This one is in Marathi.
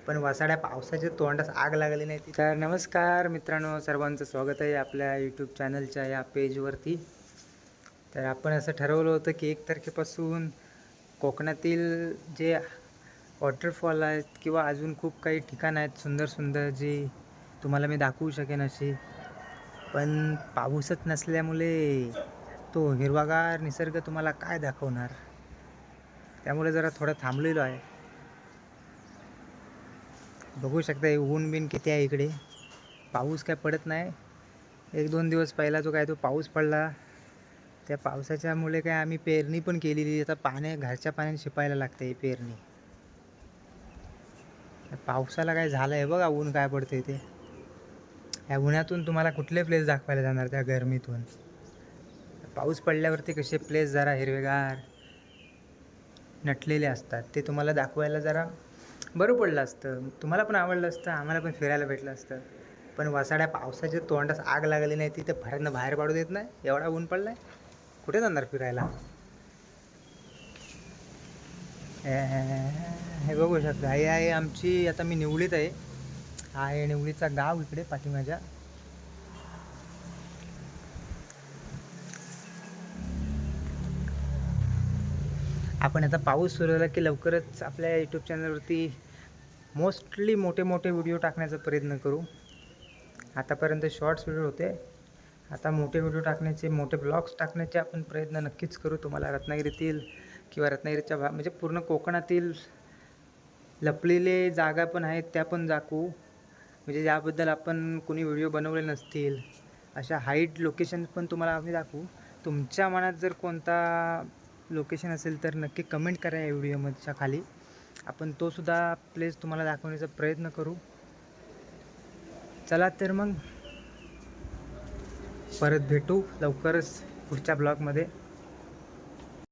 पण वसाड्या पावसाच्या तोंडास आग लागली नाही ती. तर नमस्कार मित्रांनो, सर्वांचं स्वागत आहे आपल्या यूट्यूब चॅनलच्या या पेजवरती. तर आपण असं ठरवलं होतं की 1 तारखेपासून कोकणातील जे वॉटरफॉल आहेत किंवा अजून खूप काही ठिकाणं आहेत सुंदर सुंदर, जी तुम्हाला मी दाखवू शकेन अशी. पण पाऊसच नसल्यामुळे तो हिरवागार निसर्ग तुम्हाला काय दाखवणार. त्यामुळे जरा थोडं थांबलेलो आहे. बघू शकता ऊन बिन किती आहे इकडे. पाऊस काय पडत नाही. 1-2 दिवस पहिला जो काय तो पाऊस पडला, त्या पावसाच्यामुळे काय आम्ही पेरणी पण केलेली. आता घरच्या पाण्याने शिपायला लागते पेरणी. त्या पावसाला काय झालं आहे बघा, ऊन काय पडतंय ते. ह्या उन्हातून तुम्हाला कुठले प्लेस दाखवायला जाणार त्या गरमीतून. पाऊस पडल्यावरती कसे प्लेस जरा हिरवेगार नटलेले असतात, ते तुम्हाला दाखवायला जरा बरं पडलं असतं. तुम्हाला पण आवडलं असतं, आम्हाला पण फिरायला भेटलं असतं. पण वसाड्या पावसाच्या तोंडास आग लागली नाही, तिथे घरातनं बाहेर पडू देत नाही. एवढा ऊन पडलाय, कुठे जाणार फिरायला. हे बघू शकता, ही आहे आमची, आता मी निवळीत आहे. हा आहे निवळीचा गाव इकडे पाठीमागच्या. आपण आता पाऊस सुरू झाला की लवकरच आपल्या यूट्यूब चॅनलवरती मोस्टली मोठे मोठे व्हिडिओ टाकण्याचा प्रयत्न करू. आतापर्यंत शॉर्ट्स व्हिडिओ होते, आता मोठे व्हिडिओ टाकण्याचे, मोठे ब्लॉग्स टाकण्याचे आपण प्रयत्न नक्कीच करू. तुम्हाला रत्नागिरीतील किंवा रत्नागिरीच्या म्हणजे पूर्ण कोकणातील लपलेले जागा पण आहेत, त्या पण दाखवू. म्हणजे ज्याबद्दल आपण कोणी व्हिडिओ बनवले नसतील, अशा हाईट लोकेशन पण तुम्हाला आम्ही दाखवू. तुमच्या मनात जर कोणता लोकेशन असेल तर नक्की कमेंट करा या व्हिडिओमधच्या खाली. आपण तोसुद्धा प्लेस तुम्हाला दाखवण्याचा प्रयत्न करू. चला तर मग परत भेटू लवकरच पुढच्या ब्लॉगमध्ये.